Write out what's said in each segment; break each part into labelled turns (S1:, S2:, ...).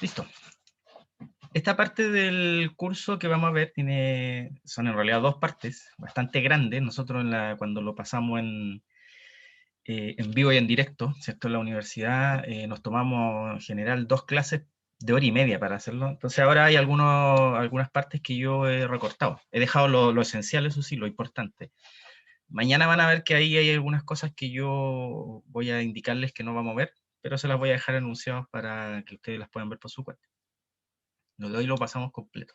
S1: Listo. Esta parte del curso que vamos a ver son en realidad dos partes, bastante grandes. Nosotros cuando lo pasamos en vivo y en directo, ¿cierto? En la universidad nos tomamos en general 2 clases de hora y media para hacerlo. Entonces ahora hay algunas partes que yo he recortado. He dejado lo esencial, eso sí, lo importante. Mañana van a ver que ahí hay algunas cosas que yo voy a indicarles que no vamos a ver, pero se las voy a dejar anunciadas para que ustedes las puedan ver por su cuenta. Lo de hoy lo pasamos completo.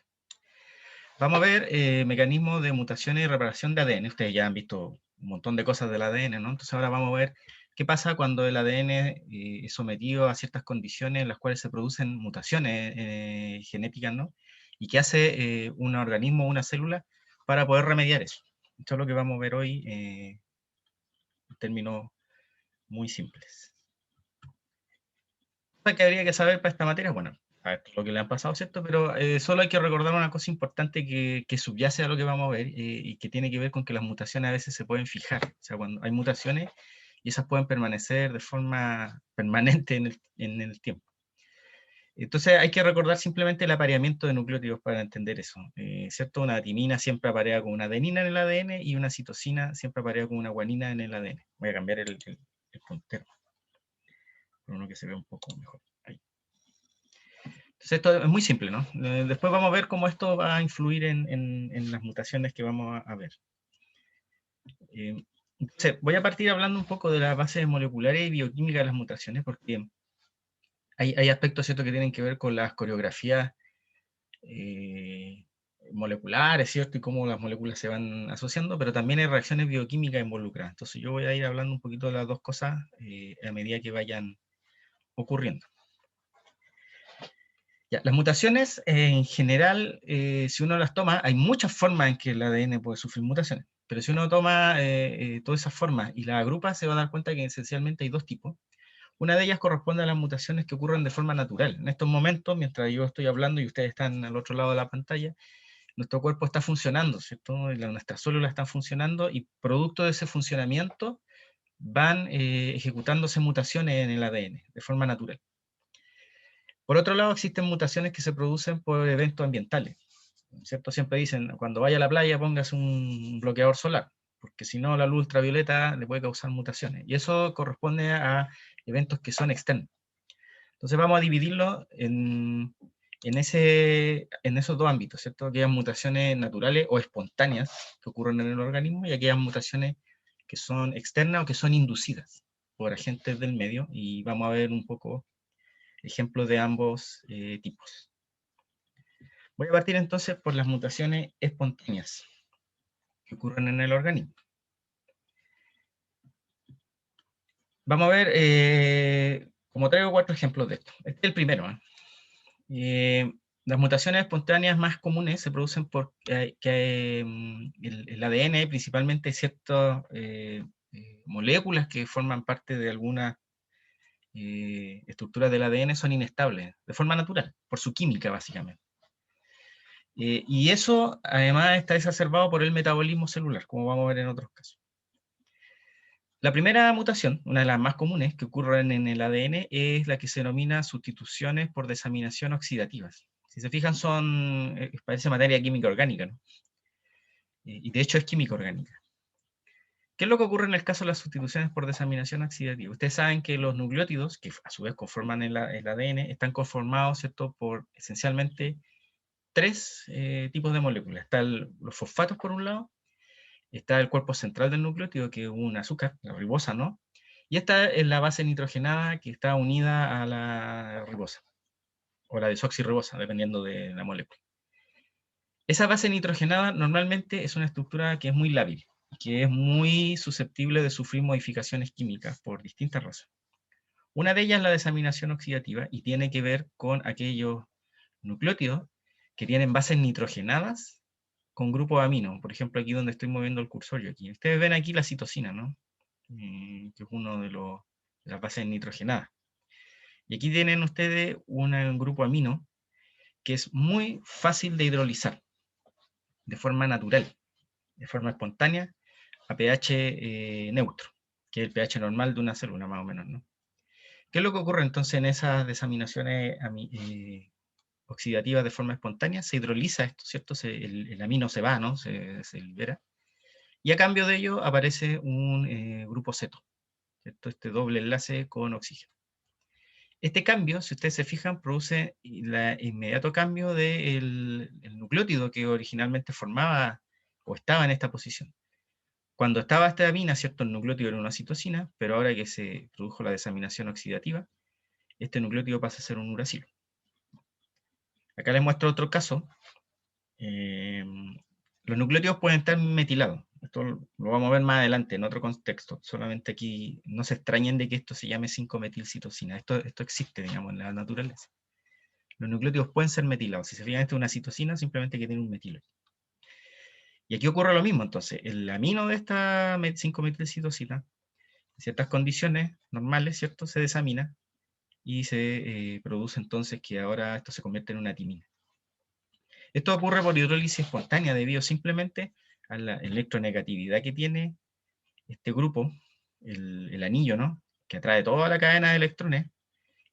S1: Vamos a ver mecanismos de mutación y reparación de ADN. Ustedes ya han visto un montón de cosas del ADN, ¿no? Entonces ahora vamos a ver qué pasa cuando el ADN es sometido a ciertas condiciones en las cuales se producen mutaciones genéticas, ¿no? Y qué hace un organismo o una célula para poder remediar eso. Esto es lo que vamos a ver hoy en términos muy simples. ¿Qué habría que saber para esta materia? Bueno, a ver, lo que le han pasado, ¿cierto? Pero solo hay que recordar una cosa importante que subyace a lo que vamos a ver y que tiene que ver con que las mutaciones a veces se pueden fijar. O sea, cuando hay mutaciones y esas pueden permanecer de forma permanente en el tiempo. Entonces hay que recordar simplemente el apareamiento de nucleótidos para entender eso, ¿cierto? Una timina siempre aparea con una adenina en el ADN y una citosina siempre aparea con una guanina en el ADN. Voy a cambiar el puntero, por uno que se vea un poco mejor. Ahí. Entonces esto es muy simple, ¿no? Después vamos a ver cómo esto va a influir en las mutaciones que vamos a ver. Entonces, voy a partir hablando un poco de las bases moleculares y bioquímicas de las mutaciones, porque hay aspectos, ¿cierto?, que tienen que ver con las coreografías moleculares, ¿cierto? Y cómo las moléculas se van asociando, pero también hay reacciones bioquímicas involucradas. Entonces yo voy a ir hablando un poquito de las dos cosas a medida que vayan ocurriendo. Ya, las mutaciones en general, si uno las toma, hay muchas formas en que el ADN puede sufrir mutaciones, pero si uno toma todas esas formas y las agrupa, se va a dar cuenta que esencialmente hay dos tipos. Una de ellas corresponde a las mutaciones que ocurren de forma natural. En estos momentos, mientras yo estoy hablando y ustedes están al otro lado de la pantalla, nuestro cuerpo está funcionando, ¿cierto? Nuestras células están funcionando y producto de ese funcionamiento van ejecutándose mutaciones en el ADN de forma natural. Por otro lado, existen mutaciones que se producen por eventos ambientales, ¿cierto? Siempre dicen, cuando vaya a la playa póngase un bloqueador solar, porque si no la luz ultravioleta le puede causar mutaciones. Y eso corresponde a eventos que son externos. Entonces vamos a dividirlo en esos dos ámbitos, ¿cierto? Aquellas mutaciones naturales o espontáneas que ocurren en el organismo y aquellas mutaciones que son externas o que son inducidas por agentes del medio, y vamos a ver un poco ejemplos de ambos tipos. Voy a partir entonces por las mutaciones espontáneas que ocurren en el organismo. Vamos a ver, como traigo 4 ejemplos de esto. Este es el primero. Las mutaciones espontáneas más comunes se producen porque el ADN, principalmente ciertas moléculas que forman parte de algunas estructuras del ADN, son inestables, de forma natural, por su química básicamente. Y eso además está exacerbado por el metabolismo celular, como vamos a ver en otros casos. La primera mutación, una de las más comunes que ocurren en el ADN, es la que se denomina sustituciones por desaminación oxidativas. Si se fijan, parece materia química orgánica, ¿no? Y de hecho es química orgánica. ¿Qué es lo que ocurre en el caso de las sustituciones por desaminación oxidativa? Ustedes saben que los nucleótidos, que a su vez conforman el ADN, están conformados, ¿cierto?, por esencialmente 3 tipos de moléculas. Están los fosfatos por un lado, está el cuerpo central del nucleótido, que es un azúcar, la ribosa, ¿no? Y esta es la base nitrogenada que está unida a la ribosa, o la desoxirribosa, dependiendo de la molécula. Esa base nitrogenada normalmente es una estructura que es muy lábil, que es muy susceptible de sufrir modificaciones químicas por distintas razones. Una de ellas es la desaminación oxidativa y tiene que ver con aquellos nucleótidos que tienen bases nitrogenadas con grupos amino. Por ejemplo, aquí donde estoy moviendo el cursor yo aquí. Ustedes ven aquí la citosina, ¿no? Que es uno de las bases nitrogenadas. Y aquí tienen ustedes un grupo amino que es muy fácil de hidrolizar de forma natural, de forma espontánea, a pH neutro, que es el pH normal de una célula más o menos, ¿no? ¿Qué ¿Qué es lo que ocurre entonces en esas desaminaciones oxidativas de forma espontánea? Se hidroliza esto, ¿cierto? El amino se va, ¿no? Se libera. Y a cambio de ello aparece un grupo ceto, ¿cierto? Este doble enlace con oxígeno. Este cambio, si ustedes se fijan, produce el inmediato cambio del nucleótido que originalmente formaba o estaba en esta posición. Cuando estaba esta amina, ¿cierto? El nucleótido era una citosina, pero ahora que se produjo la desaminación oxidativa, este nucleótido pasa a ser un uracilo. Acá les muestro otro caso. Los nucleótidos pueden estar metilados. Esto lo vamos a ver más adelante, en otro contexto. Solamente aquí no se extrañen de que esto se llame 5-metilcitosina. Esto existe, digamos, en la naturaleza. Los nucleótidos pueden ser metilados. Si se fijan, esto es una citosina, simplemente que tiene un metilo. Y aquí ocurre lo mismo, entonces. El amino de esta 5-metilcitosina, en ciertas condiciones normales, ¿cierto? Se desamina y se produce entonces que ahora esto se convierte en una timina. Esto ocurre por hidrólisis espontánea debido simplemente a la electronegatividad que tiene este grupo, el anillo, ¿no? Que atrae toda la cadena de electrones,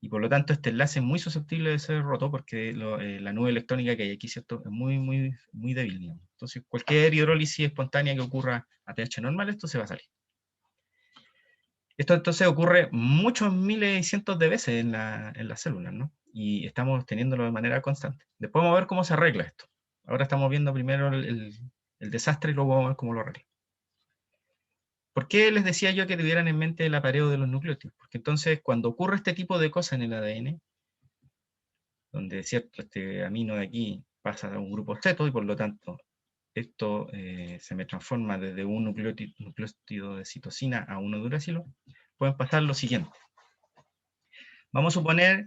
S1: y por lo tanto este enlace es muy susceptible de ser roto porque la nube electrónica que hay aquí, ¿cierto? Es muy débil, digamos. Entonces cualquier hidrólisis espontánea que ocurra a pH normal, esto se va a salir. Esto entonces ocurre muchos miles y cientos de veces en las células, ¿no? Y estamos teniéndolo de manera constante. Después vamos a ver cómo se arregla esto. Ahora estamos viendo primero el desastre y luego vamos a ver cómo lo arregla. ¿Por qué les decía yo que tuvieran en mente el apareo de los nucleótidos? Porque entonces cuando ocurre este tipo de cosas en el ADN, donde cierto, este amino de aquí pasa a un grupo ceto y por lo tanto esto se me transforma desde un nucleótido de citosina a uno de uracilo, pueden pasar lo siguiente. Vamos a suponer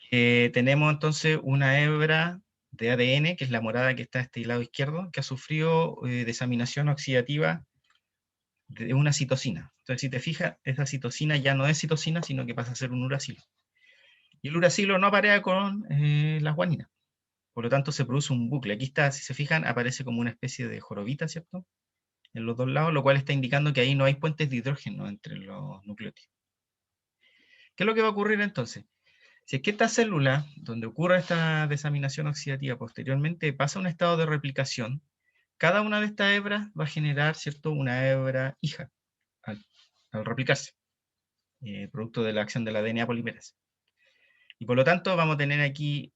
S1: que tenemos entonces una hebra de ADN, que es la morada que está a este lado izquierdo, que ha sufrido desaminación oxidativa de una citosina. Entonces, si te fijas, esa citosina ya no es citosina, sino que pasa a ser un uracilo. Y el uracilo no aparea con las guaninas. Por lo tanto, se produce un bucle. Aquí está, si se fijan, aparece como una especie de jorobita, ¿cierto? En los dos lados, lo cual está indicando que ahí no hay puentes de hidrógeno entre los nucleótidos. ¿Qué es lo que va a ocurrir entonces? Si es que esta célula, donde ocurre esta desaminación oxidativa posteriormente, pasa a un estado de replicación, cada una de estas hebras va a generar, ¿cierto?, una hebra hija al replicarse, producto de la acción de la DNA polimerasa. Y por lo tanto vamos a tener aquí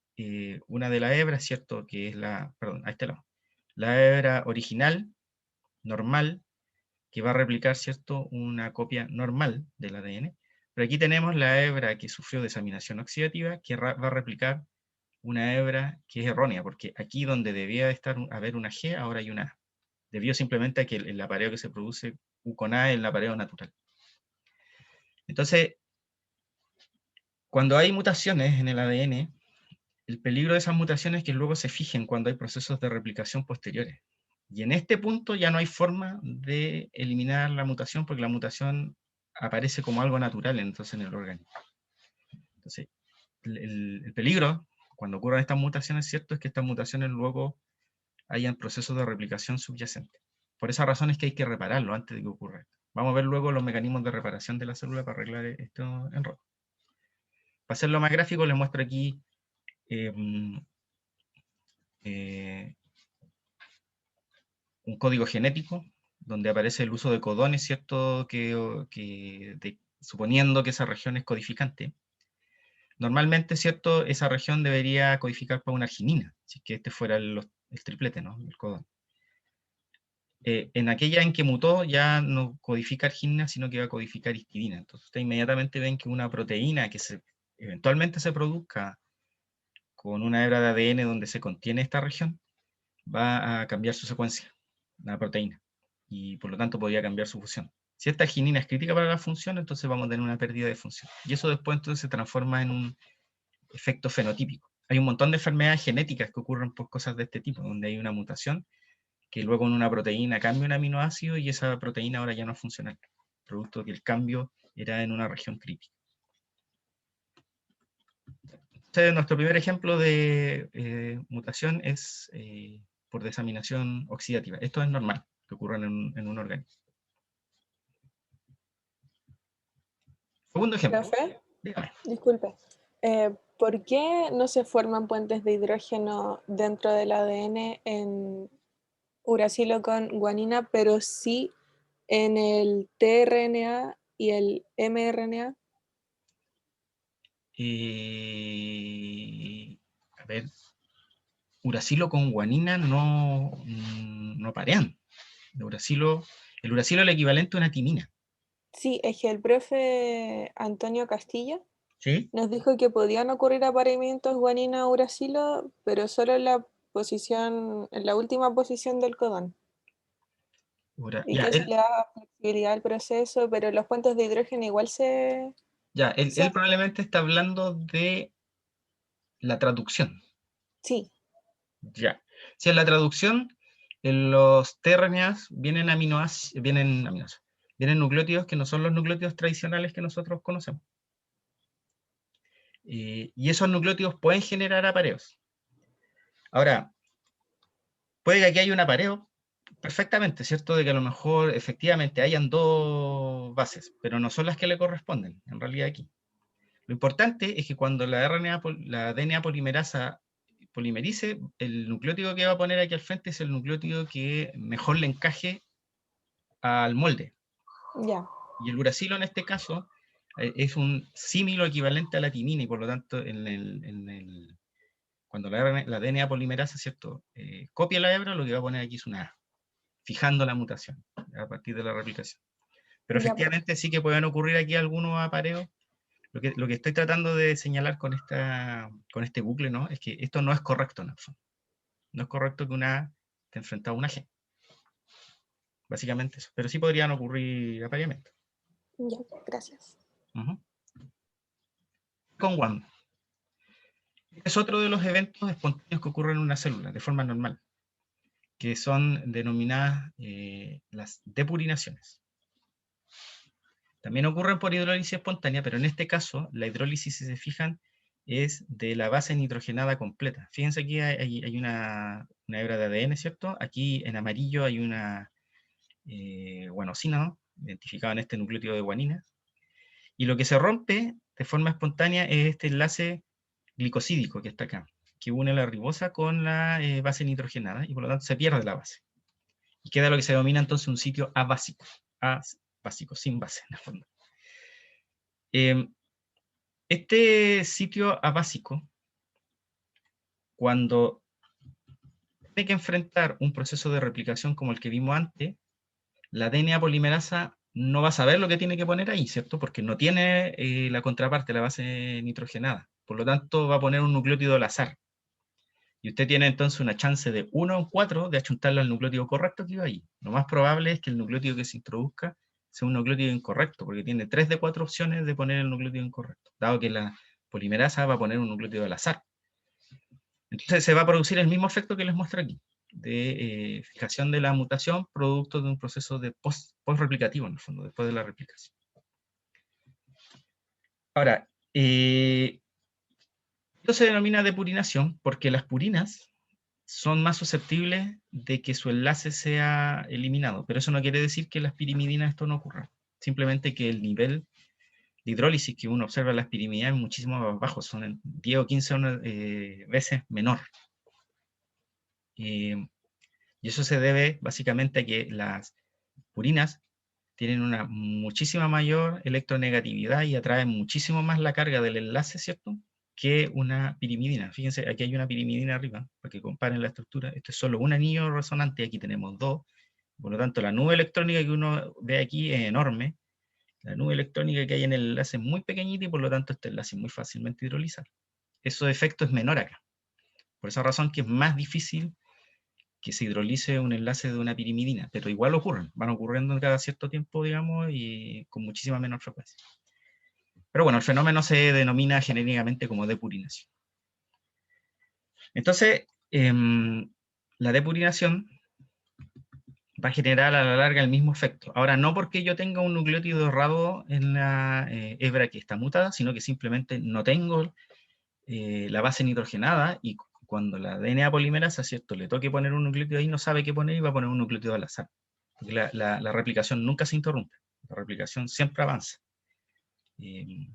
S1: una de las hebras, ¿cierto?, que es perdón, a este lado, la hebra original, normal, que va a replicar, ¿cierto?, una copia normal del ADN. Pero aquí tenemos la hebra que sufrió desaminación oxidativa, que va a replicar una hebra que es errónea, porque aquí donde debía haber una G, ahora hay una A. Debido simplemente a que el apareo que se produce U con A es el apareo natural. Entonces, cuando hay mutaciones en el ADN, el peligro de esas mutaciones es que luego se fijen cuando hay procesos de replicación posteriores. Y en este punto ya no hay forma de eliminar la mutación, porque la mutación aparece como algo natural entonces en el organismo. Entonces, el peligro cuando ocurran estas mutaciones, ¿cierto?, es que estas mutaciones luego hayan procesos de replicación subyacentes. Por esa razón es que hay que repararlo antes de que ocurra esto. Vamos a ver luego los mecanismos de reparación de la célula para arreglar esto en rojo. Para hacerlo más gráfico, les muestro aquí un código genético donde aparece el uso de codones, ¿cierto?, suponiendo que esa región es codificante. Normalmente, ¿cierto?, esa región debería codificar para una arginina, si es que este fuera el triplete, ¿no?, el codón. En aquella en que mutó ya no codifica arginina, sino que va a codificar histidina. Entonces ustedes inmediatamente ven que una proteína que eventualmente se produzca con una hebra de ADN donde se contiene esta región, va a cambiar su secuencia, la proteína, y por lo tanto podría cambiar su función. Si esta arginina es crítica para la función, entonces vamos a tener una pérdida de función. Y eso después entonces se transforma en un efecto fenotípico. Hay un montón de enfermedades genéticas que ocurren por cosas de este tipo, donde hay una mutación que luego en una proteína cambia un aminoácido y esa proteína ahora ya no es funcional, producto que el cambio era en una región crítica. Entonces, nuestro primer ejemplo de mutación es por desaminación oxidativa. Esto es normal que ocurra en un organismo. Segundo ejemplo.
S2: Profe,
S1: Dígame.
S2: Disculpe. ¿Por qué no se forman puentes de hidrógeno dentro del ADN en uracilo con guanina, pero sí en el tRNA y el mRNA?
S1: A ver, uracilo con guanina no, no parean. El uracilo es el equivalente a una timina.
S2: Sí, es que el profe Antonio Castillo
S1: ¿Sí?
S2: nos dijo que podían ocurrir apareamientos guanina-uracilo, pero solo en la posición, en la última posición del codón. Y
S1: Ya,
S2: que eso le da flexibilidad al proceso, pero los puentes de hidrógeno igual se
S1: él probablemente está hablando de la traducción.
S2: sí,
S1: Ya. Si en la traducción, en los tRNAs vienen nucleótidos que no son los nucleótidos tradicionales que nosotros conocemos. Y esos nucleótidos pueden generar apareos. Ahora, puede que aquí haya un apareo, perfectamente, ¿cierto? De que a lo mejor efectivamente hayan dos bases, pero no son las que le corresponden, en realidad aquí. Lo importante es que cuando la DNA polimerasa polimerice, el nucleótido que va a poner aquí al frente es el nucleótido que mejor le encaje al molde.
S2: ya,
S1: Y el uracilo en este caso es un símilo equivalente a la timina y por lo tanto cuando la DNA polimerasa, ¿cierto? Copia la hebra, lo que va a poner aquí es una A, fijando la mutación a partir de la replicación. Pero
S2: ya,
S1: efectivamente sí que pueden ocurrir aquí algunos apareos. Lo que estoy tratando de señalar con este bucle, ¿no? Es que esto no es correcto en el fondo. No es correcto que una A esté enfrentada a una G. Básicamente eso. Pero sí podrían ocurrir apareamientos.
S2: ya, gracias.
S1: Uh-huh. Con WAM. Es otro de los eventos espontáneos que ocurren en una célula de forma normal, que son denominadas las depurinaciones. También ocurren por hidrólisis espontánea, pero en este caso, la hidrólisis, si se fijan, es de la base nitrogenada completa. Fíjense aquí hay una hebra de ADN, ¿cierto? Aquí en amarillo hay una guanosina, ¿no? Identificada en este nucleótido de guanina. Y lo que se rompe de forma espontánea es este enlace glicosídico que está acá, que une la ribosa con la base nitrogenada, y por lo tanto se pierde la base. Y queda lo que se denomina entonces un sitio abásico, abásico, sin base, en el fondo. Este sitio abásico, cuando tiene que enfrentar un proceso de replicación como el que vimos antes, la DNA polimerasa no va a saber lo que tiene que poner ahí, ¿cierto? Porque no tiene la contraparte, la base nitrogenada. Por lo tanto, va a poner un nucleótido al azar. Y usted tiene entonces una chance de 1 en 4 de achuntarle al nucleótido correcto que iba ahí. Lo más probable es que el nucleótido que se introduzca sea un nucleótido incorrecto, porque tiene 3 de 4 opciones de poner el nucleótido incorrecto, dado que la polimerasa va a poner un nucleótido al azar. Entonces se va a producir el mismo efecto que les muestro aquí, de fijación de la mutación producto de un proceso de post-replicativo, en el fondo, después de la replicación. Ahora, esto se denomina depurinación porque las purinas son más susceptibles de que su enlace sea eliminado, pero eso no quiere decir que las pirimidinas esto no ocurra, simplemente que el nivel de hidrólisis que uno observa en las pirimidinas es muchísimo más bajo, son 10 o 15 veces menor. Y eso se debe básicamente a que las purinas tienen una muchísima mayor electronegatividad y atraen muchísimo más la carga del enlace, ¿cierto? Que una pirimidina. Fíjense, aquí hay una pirimidina arriba, para que comparen la estructura. Esto es solo un anillo resonante, aquí tenemos dos. Por lo tanto, la nube electrónica que uno ve aquí es enorme. La nube electrónica que hay en el enlace es muy pequeñita y por lo tanto este enlace es muy fácilmente hidrolizar. Ese efecto es menor acá. Por esa razón que es más difícil que se hidrolice un enlace de una pirimidina, pero igual ocurren, van ocurriendo cada cierto tiempo, digamos, y con muchísima menor frecuencia. Pero bueno, el fenómeno se denomina genéricamente como depurinación. Entonces, la depurinación va a generar a la larga el mismo efecto. Ahora, no porque yo tenga un nucleótido errado en la hebra que está mutada, sino que simplemente no tengo la base nitrogenada y cuando la DNA polimerasa, ¿cierto?, le toque poner un nucleótido ahí, no sabe qué poner y va a poner un nucleótido al azar. Porque la replicación nunca se interrumpe, la replicación siempre avanza.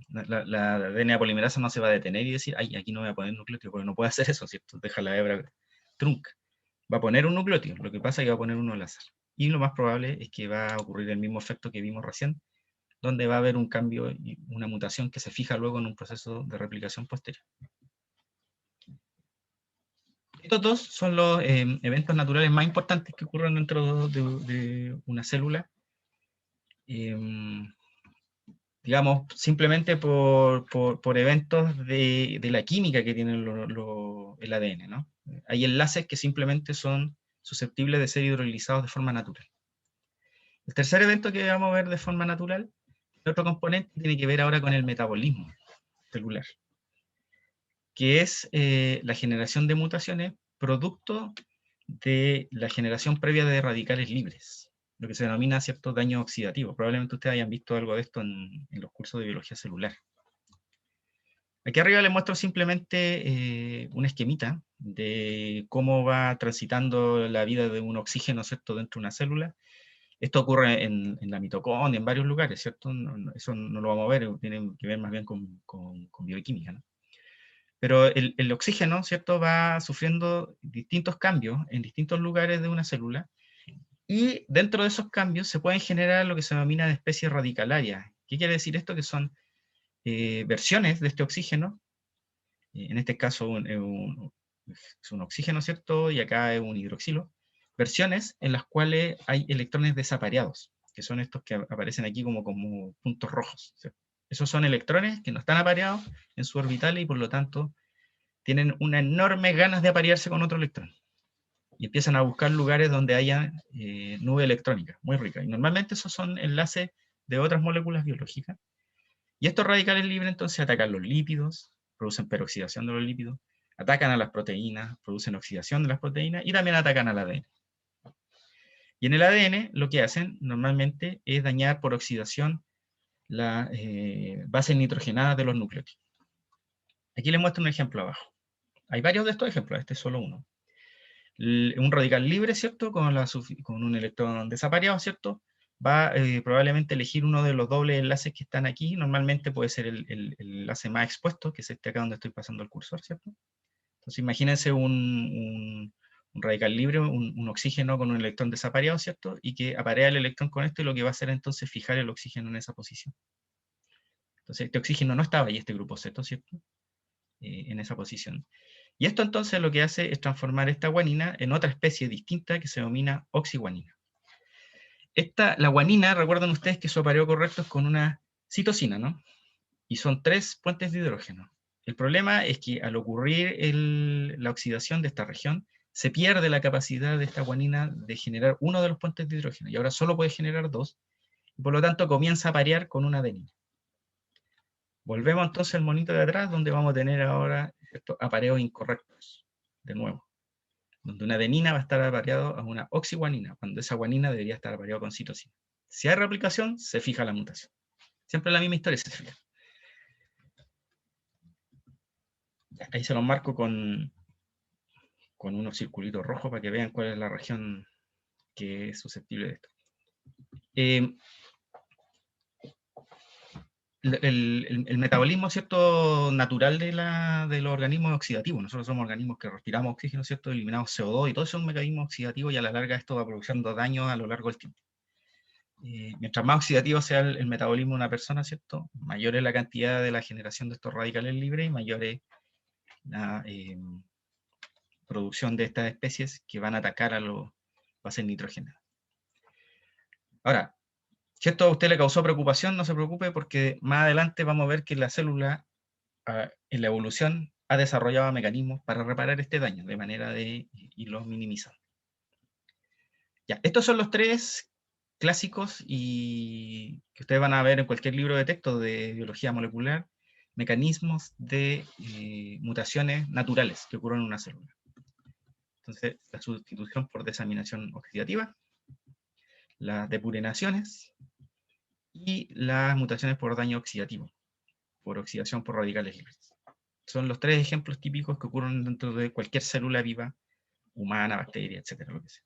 S1: la DNA polimerasa no se va a detener y decir, ay, aquí no voy a poner nucleótido, porque no puede hacer eso, ¿cierto? Deja la hebra trunca. Va a poner un nucleótido, lo que pasa es que va a poner uno al azar. Y lo más probable es que va a ocurrir el mismo efecto que vimos recién, donde va a haber un cambio y una mutación que se fija luego en un proceso de replicación posterior. Estos dos son los eventos naturales más importantes que ocurren dentro de una célula. Digamos, simplemente por eventos de la química que tiene el ADN, ¿no? Hay enlaces que simplemente son susceptibles de ser hidrolizados de forma natural. El tercer evento que vamos a ver de forma natural, el otro componente, tiene que ver ahora con el metabolismo celular, que es la generación de mutaciones producto de la generación previa de radicales libres, lo que se denomina cierto daño oxidativo. Probablemente ustedes hayan visto algo de esto en los cursos de biología celular. Aquí arriba les muestro simplemente un esquemita de cómo va transitando la vida de un oxígeno, ¿cierto?, dentro de una célula. Esto ocurre en la mitocondria, en varios lugares, ¿cierto? Eso no lo vamos a ver, tiene que ver más bien con bioquímica, ¿no? Pero el oxígeno, ¿cierto?, va sufriendo distintos cambios en distintos lugares de una célula, y dentro de esos cambios se pueden generar lo que se denomina especies radicalarias. ¿Qué quiere decir esto? Que son versiones de este oxígeno, en este caso es un oxígeno, ¿cierto?, y acá es un hidroxilo, versiones en las cuales hay electrones desapareados, que son estos que aparecen aquí como puntos rojos, ¿cierto? Esos son electrones que no están apareados en su orbital y por lo tanto tienen una enorme ganas de aparearse con otro electrón. Y empiezan a buscar lugares donde haya nube electrónica, muy rica. Y normalmente esos son enlaces de otras moléculas biológicas. Y estos radicales libres entonces atacan los lípidos, producen peroxidación de los lípidos, atacan a las proteínas, producen oxidación de las proteínas y también atacan al ADN. Y en el ADN lo que hacen normalmente es dañar por oxidación las bases nitrogenadas de los nucleótidos. Aquí les muestro un ejemplo abajo. Hay varios de estos ejemplos, este es solo uno. Un radical libre, ¿cierto?, con un electrón desapareado, ¿cierto?, va probablemente elegir uno de los dobles enlaces que están aquí. Normalmente puede ser el enlace más expuesto, que es este acá donde estoy pasando el cursor, ¿cierto? Entonces imagínense un radical libre, un oxígeno con un electrón desapareado, ¿cierto?, y que aparea el electrón con esto, y lo que va a hacer entonces fijar el oxígeno en esa posición. Entonces este oxígeno no estaba ahí, este grupo Z, ¿cierto?, en esa posición. Y esto entonces lo que hace es transformar esta guanina en otra especie distinta que se denomina oxiguanina. La guanina, recuerdan ustedes que su apareo correcto es con una citosina, ¿no? Y son 3 puentes de hidrógeno. El problema es que al ocurrir la oxidación de esta región, se pierde la capacidad de esta guanina de generar uno de los puentes de hidrógeno, y ahora solo puede generar 2, y por lo tanto comienza a parear con una adenina. Volvemos entonces al monito de atrás, donde vamos a tener ahora estos apareos incorrectos, de nuevo, donde una adenina va a estar apareado a una oxiguanina, cuando esa guanina debería estar apareado con citosina. Si hay replicación, se fija la mutación. Siempre la misma historia se fija. Ahí se los marco con unos circulitos rojos para que vean cuál es la región que es susceptible de esto. El metabolismo, ¿cierto?, natural de los organismos oxidativos. Nosotros somos organismos que respiramos oxígeno, ¿cierto?, eliminamos CO2, y todo eso es un mecanismo oxidativo, y a la larga esto va produciendo daño a lo largo del tiempo. Mientras más oxidativo sea el metabolismo de una persona, ¿cierto?, mayor es la cantidad de la generación de estos radicales libres, y mayor es la producción de estas especies que van a atacar a los bases nitrogenadas. Ahora, si esto a usted le causó preocupación, no se preocupe, porque más adelante vamos a ver que la célula en la evolución ha desarrollado mecanismos para reparar este daño, de manera de irlo minimizando. Ya, estos son los 3 clásicos y que ustedes van a ver en cualquier libro de texto de biología molecular, mecanismos de mutaciones naturales que ocurren en una célula. Entonces, la sustitución por desaminación oxidativa, las depurinaciones y las mutaciones por daño oxidativo, por oxidación por radicales libres. Son los 3 ejemplos típicos que ocurren dentro de cualquier célula viva, humana, bacteria, etcétera, lo que sea.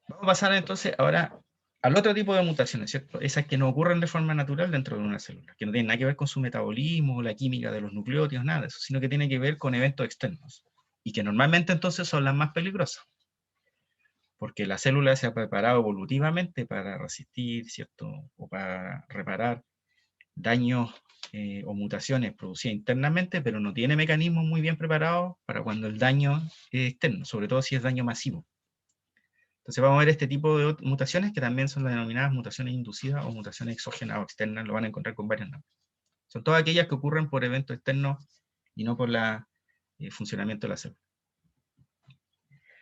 S1: Vamos a pasar entonces ahora al otro tipo de mutaciones, ¿cierto? Esas que no ocurren de forma natural dentro de una célula, que no tienen nada que ver con su metabolismo, la química de los nucleótidos, nada de eso, sino que tienen que ver con eventos externos, y que normalmente entonces son las más peligrosas, porque la célula se ha preparado evolutivamente para resistir, ¿cierto? O para reparar daños o mutaciones producidas internamente, pero no tiene mecanismos muy bien preparados para cuando el daño es externo, sobre todo si es daño masivo. Entonces vamos a ver este tipo de mutaciones que también son las denominadas mutaciones inducidas o mutaciones exógenas o externas, lo van a encontrar con varios nombres. Son todas aquellas que ocurren por eventos externos y no por el funcionamiento de la célula.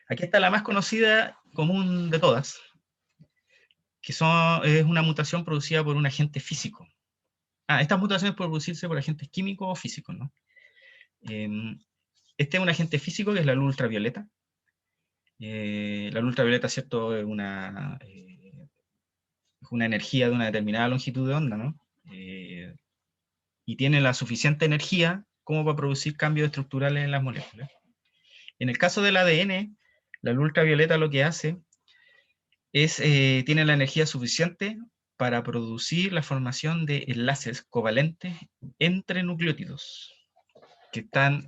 S1: Aquí está la más conocida común de todas, que es una mutación producida por un agente físico. Estas mutaciones pueden producirse por agentes químicos o físicos, ¿no? Este es un agente físico que es la luz ultravioleta. La luz ultravioleta, ¿cierto?, es una energía de una determinada longitud de onda, ¿no? Y tiene la suficiente energía como para producir cambios estructurales en las moléculas. En el caso del ADN, la luz ultravioleta lo que hace es, tiene la energía suficiente para producir la formación de enlaces covalentes entre nucleótidos que están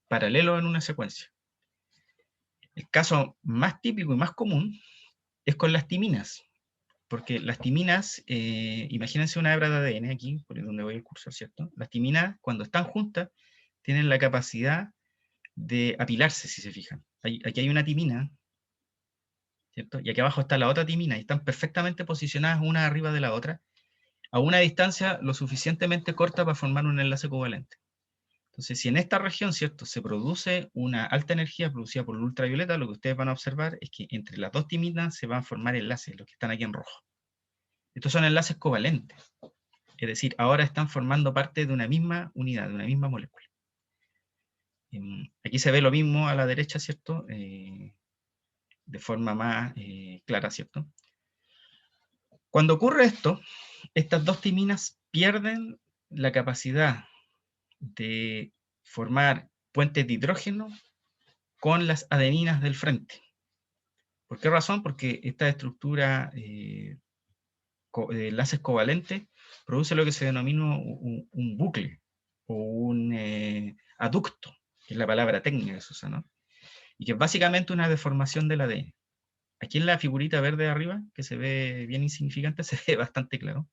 S1: paralelos en una secuencia. El caso más típico y más común es con las timinas, porque las timinas, imagínense una hebra de ADN aquí, por donde voy el cursor, ¿cierto? Las timinas, cuando están juntas, tienen la capacidad de apilarse, si se fijan. Aquí hay una timina, ¿cierto? Y aquí abajo está la otra timina, y están perfectamente posicionadas una arriba de la otra, a una distancia lo suficientemente corta para formar un enlace covalente. Entonces, si en esta región, ¿cierto?, se produce una alta energía producida por luz ultravioleta, lo que ustedes van a observar es que entre las dos timinas se van a formar enlaces, los que están aquí en rojo. Estos son enlaces covalentes, es decir, ahora están formando parte de una misma unidad, de una misma molécula. Aquí se ve lo mismo a la derecha, ¿cierto?, de forma más clara, ¿cierto? Cuando ocurre esto, estas dos timinas pierden la capacidad de formar puentes de hidrógeno con las adeninas del frente. ¿Por qué razón? Porque esta estructura de enlaces covalentes produce lo que se denomina un bucle o un aducto, que es la palabra técnica que se usa, ¿no? Y que es básicamente una deformación del ADN. Aquí en la figurita verde de arriba, que se ve bien insignificante, se ve bastante claro.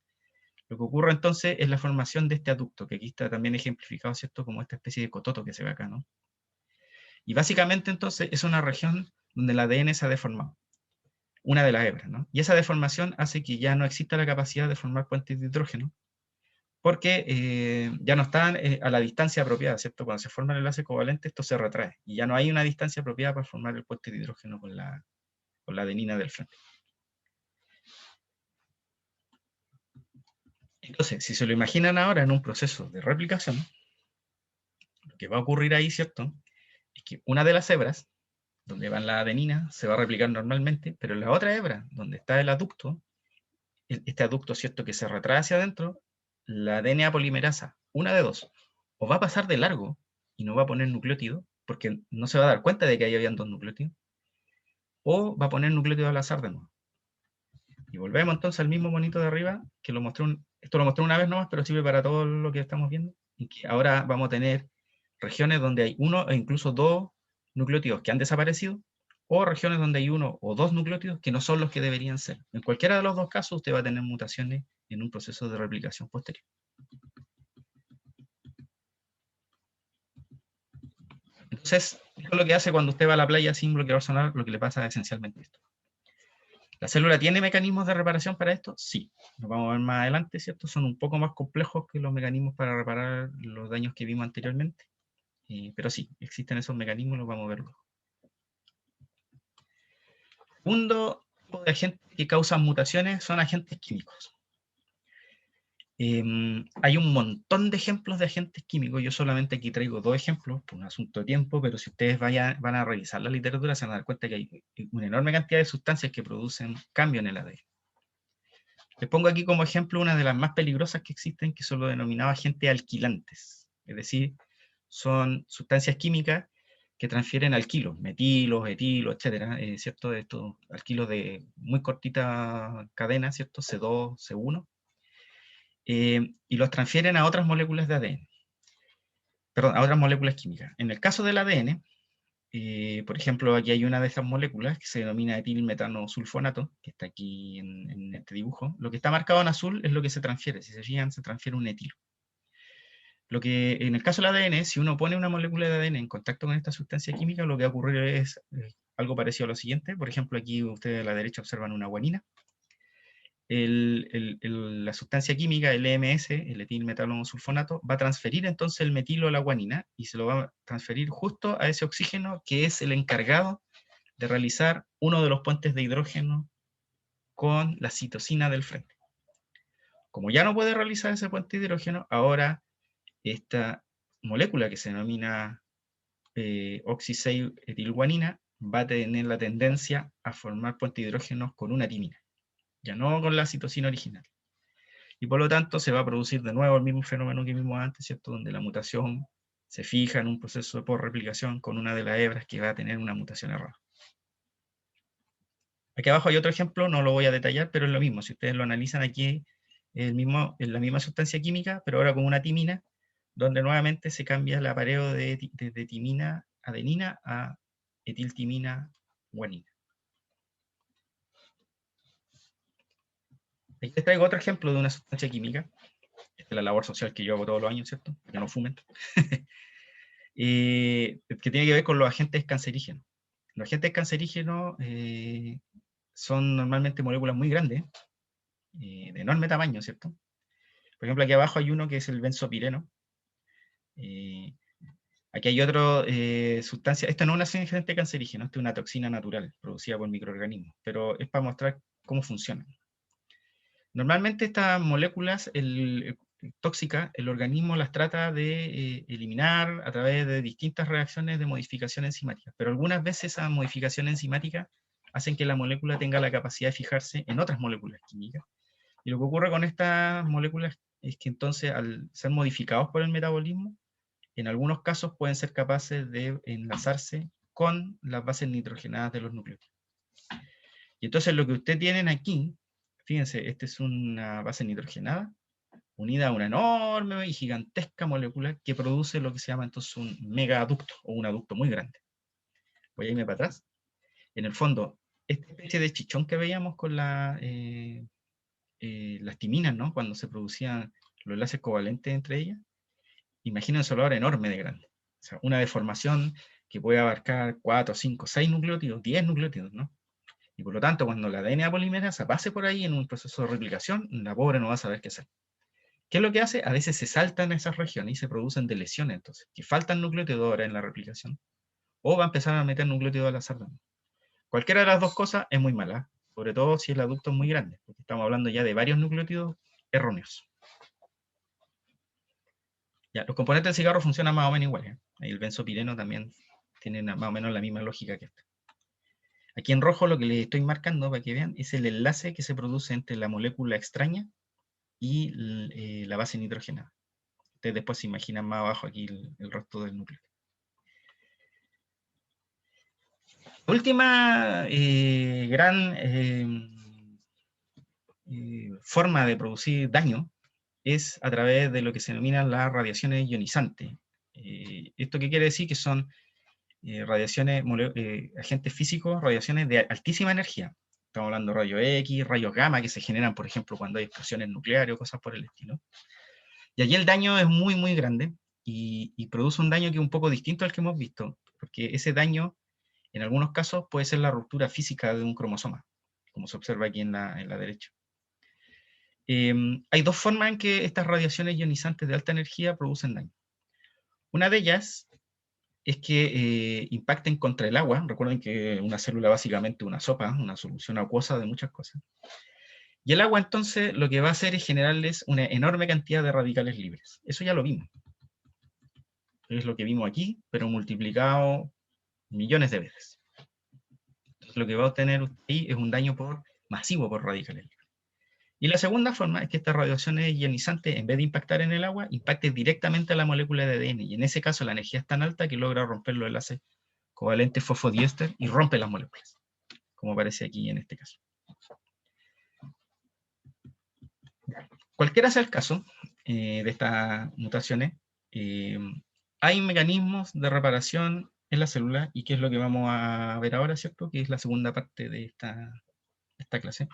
S1: Lo que ocurre entonces es la formación de este aducto, que aquí está también ejemplificado, ¿cierto?, como esta especie de cototo que se ve acá, ¿no? Y básicamente entonces es una región donde el ADN se ha deformado, una de las hebras, ¿no? Y esa deformación hace que ya no exista la capacidad de formar puentes de hidrógeno, porque ya no están a la distancia apropiada, ¿cierto? Cuando se forma el enlace covalente, esto se retrae, y ya no hay una distancia apropiada para formar el puente de hidrógeno con la adenina del frente. Entonces, si se lo imaginan ahora en un proceso de replicación, lo que va a ocurrir ahí, ¿cierto?, es que una de las hebras, donde van las adeninas, se va a replicar normalmente, pero en la otra hebra, donde está el aducto, este aducto, ¿cierto?, que se retrae hacia adentro, la DNA polimerasa, una de dos, o va a pasar de largo y no va a poner nucleótido, porque no se va a dar cuenta de que ahí habían dos nucleótidos, o va a poner nucleótido al azar de nuevo. Y volvemos entonces al mismo monito de arriba, que esto lo mostré una vez nomás, pero sirve para todo lo que estamos viendo, y que ahora vamos a tener regiones donde hay uno e incluso dos nucleótidos que han desaparecido, o regiones donde hay uno o dos nucleótidos que no son los que deberían ser. En cualquiera de los dos casos usted va a tener mutaciones en un proceso de replicación posterior. Entonces, esto es lo que hace cuando usted va a la playa sin bloqueador sonar, lo que le pasa esencialmente esto. ¿La célula tiene mecanismos de reparación para esto? Sí. Nos vamos a ver más adelante, ¿cierto? Son un poco más complejos que los mecanismos para reparar los daños que vimos anteriormente. Pero sí, existen esos mecanismos, los vamos a ver luego. Segundo tipo de agentes que causan mutaciones son agentes químicos. Hay un montón de ejemplos de agentes químicos. Yo solamente aquí traigo dos ejemplos por un asunto de tiempo, pero si ustedes van a revisar la literatura se van a dar cuenta que hay una enorme cantidad de sustancias que producen cambio en el ADN. Les pongo aquí como ejemplo una de las más peligrosas que existen, que son los denominados agentes alquilantes. Es decir, son sustancias químicas que transfieren alquilos, metilos, etilos, etcétera, ¿cierto? Estos alquilos de muy cortita cadena, ¿cierto? C2, C1, y los transfieren a otras moléculas de ADN, perdón, a otras moléculas químicas. En el caso del ADN, por ejemplo, aquí hay una de estas moléculas que se denomina etilmetanosulfonato, que está aquí en este dibujo. Lo que está marcado en azul es lo que se transfiere. Si se fijan, se transfiere un etilo. Lo que, en el caso del ADN, si uno pone una molécula de ADN en contacto con esta sustancia química, lo que va a ocurrir es algo parecido a lo siguiente. Por ejemplo, aquí ustedes a la derecha observan una guanina. La sustancia química, el EMS, el etilmetanosulfonato, va a transferir entonces el metilo a la guanina y se lo va a transferir justo a ese oxígeno que es el encargado de realizar uno de los puentes de hidrógeno con la citosina del frente. Como ya no puede realizar ese puente de hidrógeno, ahora esta molécula que se denomina oxi-6-etilguanina va a tener la tendencia a formar puentes de hidrógenos con una timina, ya no con la citosina original. Y por lo tanto se va a producir de nuevo el mismo fenómeno que vimos antes, ¿cierto? Donde la mutación se fija en un proceso de posreplicación con una de las hebras que va a tener una mutación errada. Aquí abajo hay otro ejemplo, no lo voy a detallar, pero es lo mismo. Si ustedes lo analizan aquí, es la misma sustancia química, pero ahora con una timina, donde nuevamente se cambia el apareo de timina adenina a etiltimina guanina. Aquí les traigo otro ejemplo de una sustancia química. Esta es la labor social que yo hago todos los años, ¿cierto? Que no fumen. Que tiene que ver con los agentes cancerígenos. Los agentes cancerígenos son normalmente moléculas muy grandes, de enorme tamaño, ¿cierto? Por ejemplo, aquí abajo hay uno que es el benzopireno. Aquí hay otra sustancia. Esta no es un agente cancerígeno, esta es una toxina natural producida por microorganismos, pero es para mostrar cómo funcionan. Normalmente estas moléculas tóxicas, el organismo las trata de eliminar a través de distintas reacciones de modificación enzimática, pero algunas veces esas modificaciones enzimáticas hacen que la molécula tenga la capacidad de fijarse en otras moléculas químicas. Y lo que ocurre con estas moléculas es que entonces, al ser modificados por el metabolismo, en algunos casos pueden ser capaces de enlazarse con las bases nitrogenadas de los nucleótidos. Y entonces lo que ustedes tienen aquí, fíjense, esta es una base nitrogenada unida a una enorme y gigantesca molécula que produce lo que se llama entonces un megaducto o un aducto muy grande. Voy a irme para atrás. En el fondo, esta especie de chichón que veíamos con las timinas, ¿no? Cuando se producían los enlaces covalentes entre ellas, imagínense ahora enorme de grande. O sea, una deformación que puede abarcar 4, 5, 6 nucleótidos, 10 nucleótidos, ¿no? Y por lo tanto, cuando la DNA polimerasa pase por ahí en un proceso de replicación, la pobre no va a saber qué hacer. ¿Qué es lo que hace? A veces se saltan esas regiones y se producen deleciones, entonces, que faltan nucleótidos ahora en la replicación, o va a empezar a meter nucleótidos al azar. Cualquiera de las dos cosas es muy mala, sobre todo si el aducto es muy grande, porque estamos hablando ya de varios nucleótidos erróneos. Ya, los componentes del cigarro funcionan más o menos igual. El benzopireno también tiene más o menos la misma lógica que esta. Aquí en rojo lo que les estoy marcando para que vean es el enlace que se produce entre la molécula extraña y la base nitrogenada. Ustedes después se imaginan más abajo aquí el resto del núcleo. La última gran forma de producir daño es a través de lo que se denominan las radiaciones ionizantes. ¿Esto qué quiere decir? Que son radiaciones, agentes físicos, radiaciones de altísima energía. Estamos hablando de rayos X, rayos gamma, que se generan, por ejemplo, cuando hay explosiones nucleares o cosas por el estilo. Y allí el daño es muy, muy grande y produce un daño que es un poco distinto al que hemos visto, porque ese daño, en algunos casos, puede ser la ruptura física de un cromosoma, como se observa aquí en la derecha. Hay dos formas en que estas radiaciones ionizantes de alta energía producen daño. Una de ellas es que impacten contra el agua. Recuerden que una célula básicamente es una sopa, una solución acuosa de muchas cosas. Y el agua entonces lo que va a hacer es generarles una enorme cantidad de radicales libres. Eso ya lo vimos. Es lo que vimos aquí, pero multiplicado millones de veces. Entonces lo que va a obtener ahí es un daño masivo por radicales libres. Y la segunda forma es que estas radiaciones ionizantes, en vez de impactar en el agua, impacten directamente a la molécula de ADN. Y en ese caso la energía es tan alta que logra romper los enlaces covalente fosfodiéster y rompe las moléculas, como aparece aquí en este caso. Cualquiera sea el caso de estas mutaciones, hay mecanismos de reparación en la célula, y que es lo que vamos a ver ahora, ¿cierto? Que es la segunda parte de esta clase.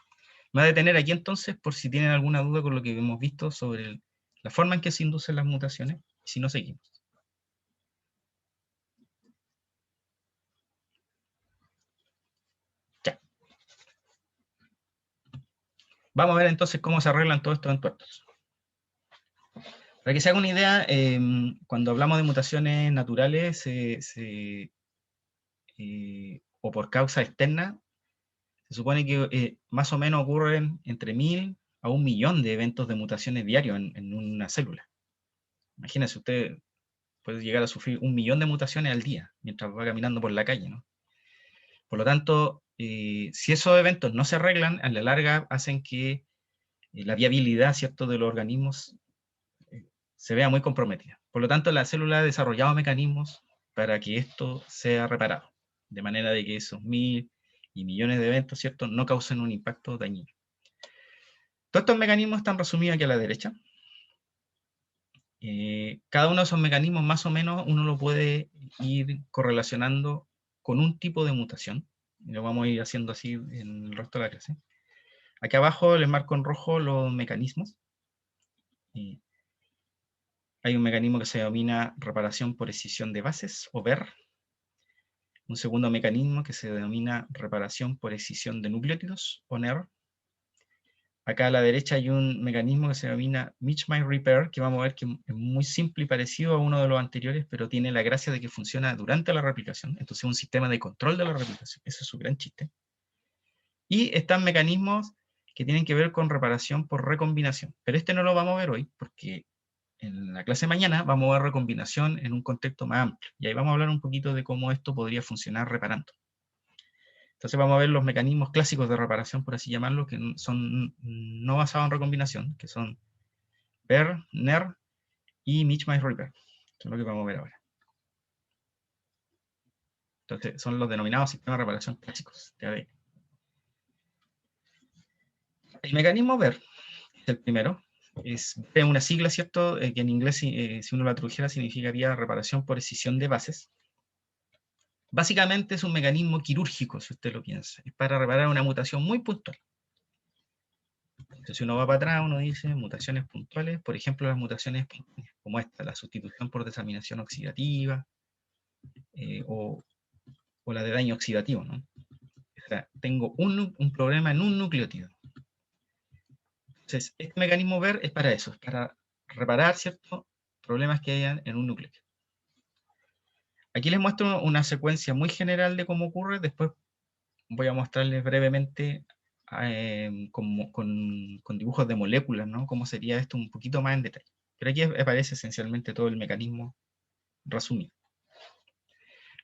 S1: Me voy a detener aquí entonces por si tienen alguna duda con lo que hemos visto sobre la forma en que se inducen las mutaciones, y si no, seguimos. Ya. Vamos a ver entonces cómo se arreglan todos estos entuertos. Para que se haga una idea, cuando hablamos de mutaciones naturales o por causa externa, se supone que más o menos ocurren entre 1000 a 1.000.000 de eventos de mutaciones diarios en una célula. Imagínense, usted puede llegar a sufrir 1.000.000 de mutaciones al día, mientras va caminando por la calle, ¿no? Por lo tanto, si esos eventos no se arreglan, a la larga hacen que la viabilidad, ¿cierto?, de los organismos se vea muy comprometida. Por lo tanto, la célula ha desarrollado mecanismos para que esto sea reparado, de manera de que esos 1.000 y millones de eventos, ¿cierto?, no causen un impacto dañino. Todos estos mecanismos están resumidos aquí a la derecha. Cada uno de esos mecanismos, más o menos, uno lo puede ir correlacionando con un tipo de mutación. Y lo vamos a ir haciendo así en el resto de la clase. Aquí abajo les marco en rojo los mecanismos. Hay un mecanismo que se denomina reparación por escisión de bases, o BER. Un segundo mecanismo que se denomina reparación por escisión de nucleótidos, o NER. Acá a la derecha hay un mecanismo que se denomina Mitchell Repair, que vamos a ver que es muy simple y parecido a uno de los anteriores, pero tiene la gracia de que funciona durante la replicación. Entonces es un sistema de control de la replicación. Ese es su gran chiste. Y están mecanismos que tienen que ver con reparación por recombinación. Pero este no lo vamos a ver hoy, porque en la clase de mañana vamos a ver recombinación en un contexto más amplio. Y ahí vamos a hablar un poquito de cómo esto podría funcionar reparando. Entonces vamos a ver los mecanismos clásicos de reparación, por así llamarlo, que son no basados en recombinación, que son BER, NER y Mitchell Repair. Eso es lo que vamos a ver ahora. Entonces son los denominados sistemas de reparación clásicos de ADN. El mecanismo BER es el primero. Es una sigla, ¿cierto? Que en inglés, si uno la tradujera, significaría reparación por escisión de bases. Básicamente es un mecanismo quirúrgico, si usted lo piensa. Es para reparar una mutación muy puntual. Entonces, si uno va para atrás, uno dice mutaciones puntuales, por ejemplo, las mutaciones como esta, la sustitución por desaminación oxidativa, o la de daño oxidativo, ¿no? O sea, tengo un problema en un nucleótido. Entonces, este mecanismo BER es para eso, es para reparar ciertos problemas que hayan en un núcleo. Aquí les muestro una secuencia muy general de cómo ocurre, después voy a mostrarles brevemente con dibujos de moléculas, ¿no? Cómo sería esto un poquito más en detalle. Pero aquí aparece esencialmente todo el mecanismo resumido.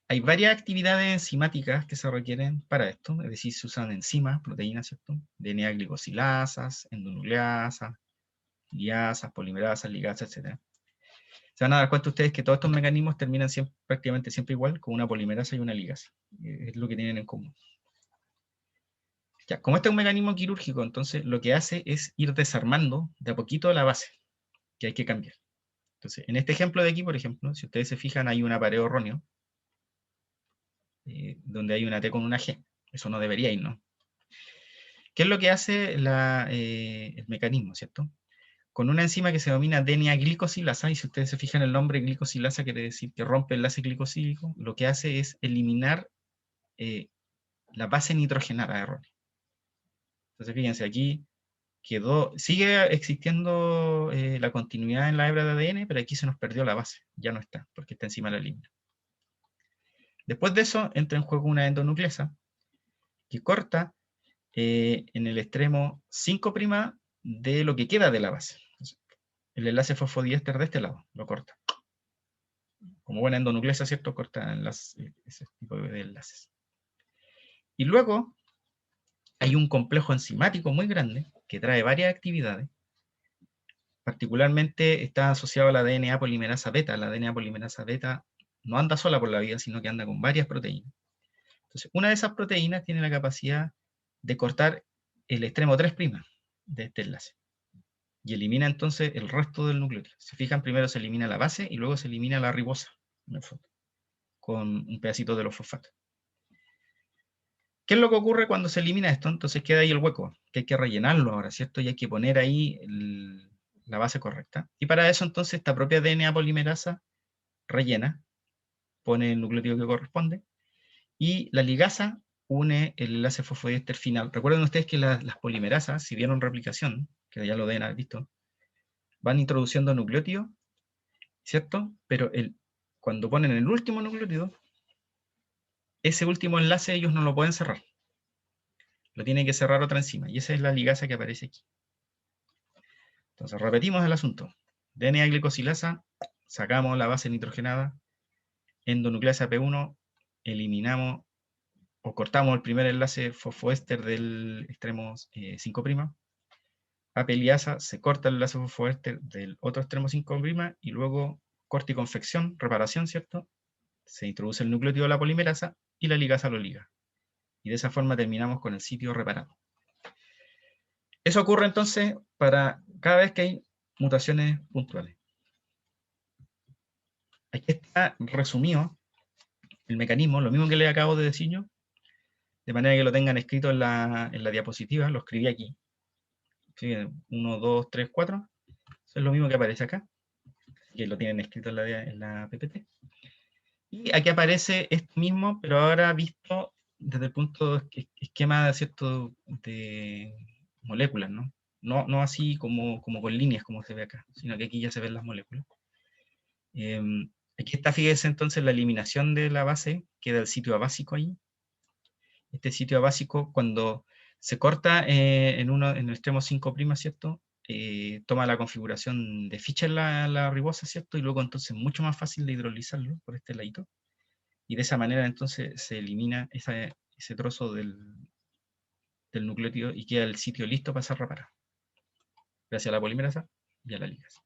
S1: Hay varias actividades enzimáticas que se requieren para esto, es decir, se usan enzimas, proteínas, ¿cierto? DNA glicosilasas, endonucleasas, liasas, polimerasas, ligasas, etc. Se van a dar cuenta ustedes que todos estos mecanismos terminan prácticamente siempre igual, con una polimerasa y una ligasa. Es lo que tienen en común. Ya, como este es un mecanismo quirúrgico, entonces lo que hace es ir desarmando de a poquito la base, que hay que cambiar. Entonces, en este ejemplo de aquí, por ejemplo, si ustedes se fijan, hay un apareo erróneo, donde hay una T con una G. Eso no debería ir, ¿no? ¿Qué es lo que hace el mecanismo, cierto? Con una enzima que se denomina DNA-glicosilasa, y si ustedes se fijan el nombre glicosilasa, quiere decir que rompe el enlace glicosílico, lo que hace es eliminar la base nitrogenada errónea. Entonces, fíjense, aquí sigue existiendo la continuidad en la hebra de ADN, pero aquí se nos perdió la base, ya no está, porque está encima de la línea. Después de eso, entra en juego una endonucleasa, que corta en el extremo 5' de lo que queda de la base. El enlace fosfodiéster de este lado lo corta. Como buena endonucleasa, ¿cierto? Corta ese tipo de enlaces. Y luego hay un complejo enzimático muy grande que trae varias actividades. Particularmente está asociado a la DNA polimerasa beta. La DNA polimerasa beta no anda sola por la vida, sino que anda con varias proteínas. Entonces, una de esas proteínas tiene la capacidad de cortar el extremo 3' de este enlace. Y elimina entonces el resto del nucleótido. Si se fijan, primero se elimina la base y luego se elimina la ribosa, en el fondo, con un pedacito de los fosfatos. ¿Qué es lo que ocurre cuando se elimina esto? Entonces queda ahí el hueco, que hay que rellenarlo ahora, ¿cierto? Y hay que poner ahí la base correcta. Y para eso entonces esta propia DNA polimerasa rellena, pone el nucleótido que corresponde, y la ligasa une el enlace fosfodiéster final. Recuerden ustedes que las polimerasas, si vieron replicación, que ya lo deben haber visto, van introduciendo nucleótido, ¿cierto? Pero cuando ponen el último nucleótido, ese último enlace ellos no lo pueden cerrar. Lo tiene que cerrar otra enzima, y esa es la ligasa que aparece aquí. Entonces repetimos el asunto. DNA glicosilasa, sacamos la base nitrogenada, endonucleasa P1, eliminamos o cortamos el primer enlace fosfoéster del extremo 5', apeliasa, se corta el enlace fosfoéster del otro extremo 5', y luego corte y confección, reparación, ¿cierto? Se introduce el nucleótido de la polimerasa y la ligasa lo liga. Y de esa forma terminamos con el sitio reparado. Eso ocurre entonces para cada vez que hay mutaciones puntuales. Aquí está resumido el mecanismo, lo mismo que les acabo de decir yo, de manera que lo tengan escrito en la diapositiva, lo escribí aquí. 1, 2, 3, 4. Eso es lo mismo que aparece acá, que lo tienen escrito en la PPT. Y aquí aparece esto mismo, pero ahora visto desde el punto de esquema, ¿cierto?, de moléculas, ¿no? No así como con líneas como se ve acá, sino que aquí ya se ven las moléculas. Aquí está, fíjense entonces, la eliminación de la base, queda el sitio abásico ahí. Este sitio abásico, cuando se corta en el extremo 5', ¿cierto? Toma la configuración de Fischer la ribosa, ¿cierto? Y luego entonces es mucho más fácil de hidrolizarlo por este ladito. Y de esa manera entonces se elimina ese trozo del nucleótido y queda el sitio listo para ser reparado. Gracias a la polimerasa y a la ligasa.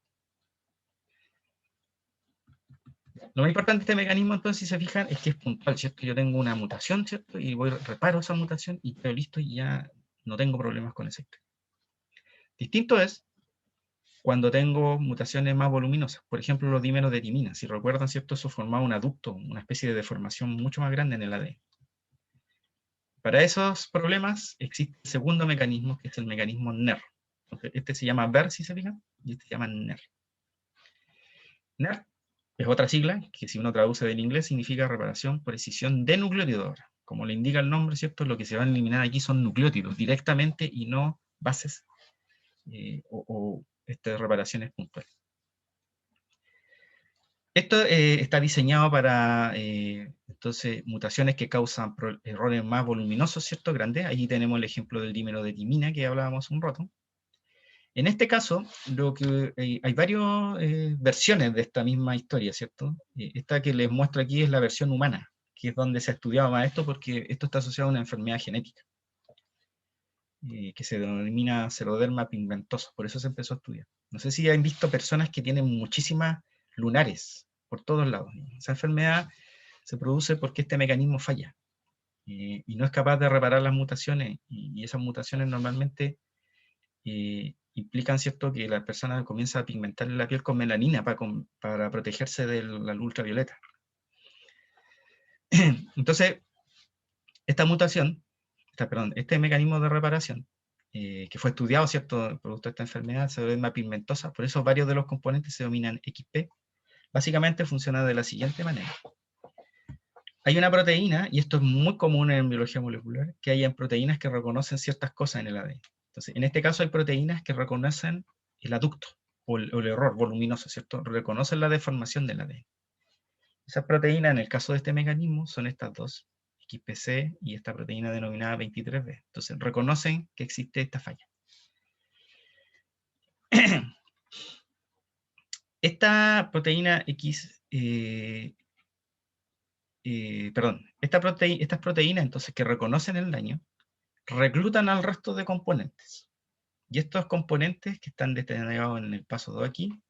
S1: Lo más importante de este mecanismo, entonces, si se fijan, es que es puntual, ¿cierto? Yo tengo una mutación, ¿cierto? Y reparo esa mutación y quedo listo y ya no tengo problemas con ese. Distinto es cuando tengo mutaciones más voluminosas. Por ejemplo, los dímeros de timina. Si recuerdan, ¿cierto? Eso formaba un aducto, una especie de deformación mucho más grande en el ADN. Para esos problemas existe el segundo mecanismo, que es el mecanismo NER. Entonces, este se llama VER, si se fijan, y este se llama NER. NER es otra sigla, que si uno traduce del inglés significa reparación por escisión de nucleótidos. Como le indica el nombre, ¿cierto? Lo que se van a eliminar aquí son nucleótidos directamente y no bases o reparaciones puntuales. Esto está diseñado para entonces mutaciones que causan errores más voluminosos, ¿cierto? Grandes. Allí tenemos el ejemplo del dímero de timina que hablábamos un rato. En este caso, hay varias versiones de esta misma historia, ¿cierto? Esta que les muestro aquí es la versión humana, que es donde se ha estudiado más esto, porque esto está asociado a una enfermedad genética, que se denomina xeroderma pigmentosa, por eso se empezó a estudiar. No sé si han visto personas que tienen muchísimas lunares por todos lados. Esa enfermedad se produce porque este mecanismo falla, y no es capaz de reparar las mutaciones, y esas mutaciones normalmente implican, ¿cierto?, que la persona comienza a pigmentar la piel con melanina para protegerse de la luz ultravioleta. Entonces, esta mutación, este mecanismo de reparación, que fue estudiado, ¿cierto?, producto de esta enfermedad, xeroderma pigmentosa, por eso varios de los componentes se denominan XP, básicamente funciona de la siguiente manera. Hay una proteína, y esto es muy común en biología molecular, que hayan proteínas que reconocen ciertas cosas en el ADN. Entonces, en este caso hay proteínas que reconocen el aducto, o el error voluminoso, ¿cierto? Reconocen la deformación del ADN. Esas proteínas, en el caso de este mecanismo, son estas dos, XPC y esta proteína denominada 23B. Entonces, reconocen que existe esta falla. Esta proteína estas proteínas, entonces, que reconocen el daño, reclutan al resto de componentes. Y estos componentes que están detallados en el paso 2 aquí,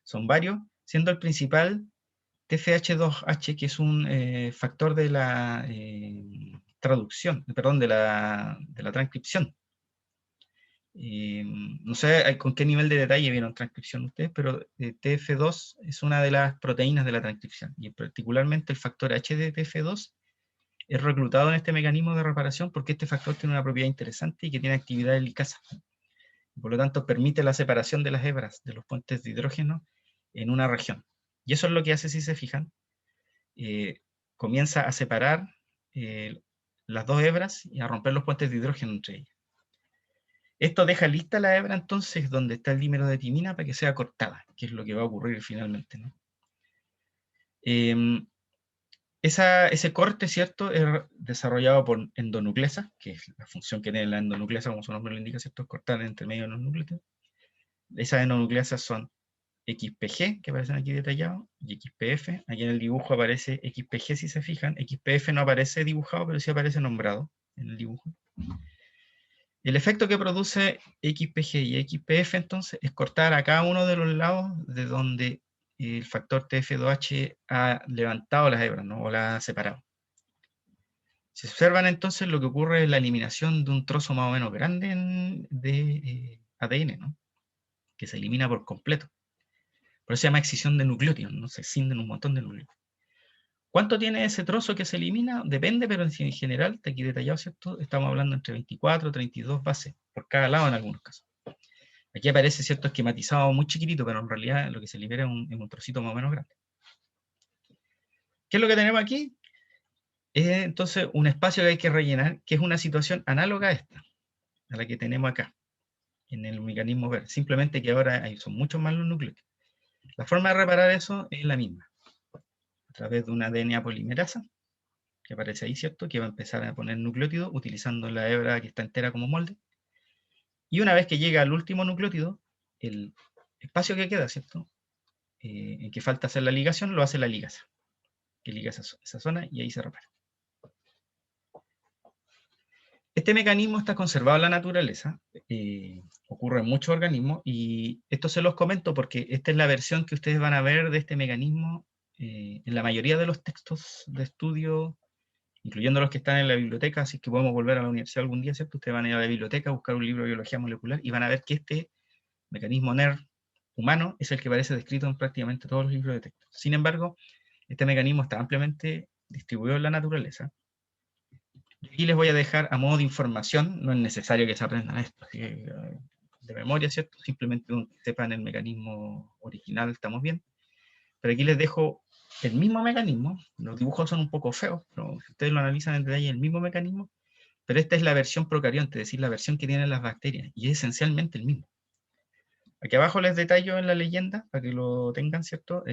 S1: son varios, siendo el principal TFH2H, que es un factor de la traducción, perdón, de la transcripción. No sé con qué nivel de detalle vieron transcripción ustedes, pero TF2 es una de las proteínas de la transcripción, y particularmente el factor H de TF2 es reclutado en este mecanismo de reparación porque este factor tiene una propiedad interesante y que tiene actividad en licasa. Por lo tanto, permite la separación de las hebras de los puentes de hidrógeno en una región. Y eso es lo que hace, si se fijan, comienza a separar las dos hebras y a romper los puentes de hidrógeno entre ellas. Esto deja lista la hebra entonces donde está el dímero de timina para que sea cortada, que es lo que va a ocurrir finalmente, ¿no? Ese corte, ¿cierto?, es desarrollado por endonucleasa, que es la función que tiene la endonucleasa, como su nombre lo indica, ¿cierto?, es cortar entre medio de los nucleótidos. Esas endonucleasas son XPG, que aparecen aquí detallados, y XPF. Aquí en el dibujo aparece XPG, si se fijan. XPF no aparece dibujado, pero sí aparece nombrado en el dibujo. El efecto que produce XPG y XPF, entonces, es cortar a cada uno de los lados de donde el factor TF2H ha levantado las hebras, ¿no?, o las ha separado. Si observan, entonces, lo que ocurre es la eliminación de un trozo más o menos grande de ADN, ¿no?, que se elimina por completo. Por eso se llama excisión de nucleótidos, ¿no? Se escinden un montón de nucleótidos. ¿Cuánto tiene ese trozo que se elimina? Depende, pero en general, está aquí detallado, ¿cierto? Estamos hablando entre 24 y 32 bases por cada lado en algunos casos. Aquí aparece, ¿cierto?, esquematizado muy chiquitito, pero en realidad lo que se libera es un trocito más o menos grande. ¿Qué es lo que tenemos aquí? Es entonces un espacio que hay que rellenar, que es una situación análoga a esta, a la que tenemos acá, en el mecanismo verde. Simplemente que ahora son muchos más los nucleótidos. La forma de reparar eso es la misma, a través de una DNA polimerasa, que aparece ahí, ¿cierto?, que va a empezar a poner nucleótidos utilizando la hebra que está entera como molde. Y una vez que llega al último nucleótido, el espacio que queda, ¿cierto?, en que falta hacer la ligación, lo hace la ligasa, que liga esa zona y ahí se repara. Este mecanismo está conservado en la naturaleza, ocurre en muchos organismos, y esto se los comento porque esta es la versión que ustedes van a ver de este mecanismo en la mayoría de los textos de estudio, incluyendo los que están en la biblioteca, así que podemos volver a la universidad algún día, ¿cierto? Ustedes van a ir a la biblioteca a buscar un libro de biología molecular y van a ver que este mecanismo NER humano es el que aparece descrito en prácticamente todos los libros de texto. Sin embargo, este mecanismo está ampliamente distribuido en la naturaleza. Aquí les voy a dejar a modo de información, no es necesario que se aprendan esto de memoria, ¿cierto? Simplemente sepan el mecanismo original, estamos bien. Pero aquí les dejo el mismo mecanismo, los dibujos son un poco feos, pero si ustedes lo analizan en detalle, el mismo mecanismo, pero esta es la versión procarionte, es decir, la versión que tienen las bacterias, y es esencialmente el mismo. Aquí abajo les detallo en la leyenda, para que lo tengan, ¿cierto?,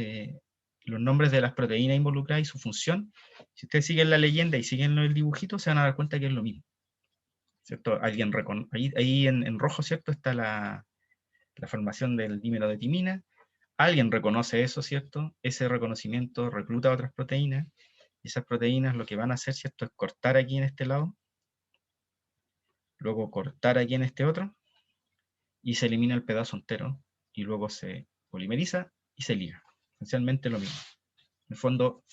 S1: los nombres de las proteínas involucradas y su función. Si ustedes siguen la leyenda y siguen el dibujito, se van a dar cuenta que es lo mismo, ¿cierto? Ahí en rojo, ¿cierto?, está la formación del dímero de timina. Alguien reconoce eso, ¿cierto? Ese reconocimiento recluta a otras proteínas, y esas proteínas lo que van a hacer, ¿cierto?, es cortar aquí en este lado, luego cortar aquí en este otro, y se elimina el pedazo entero, y luego se polimeriza y se liga. Esencialmente lo mismo. En el fondo,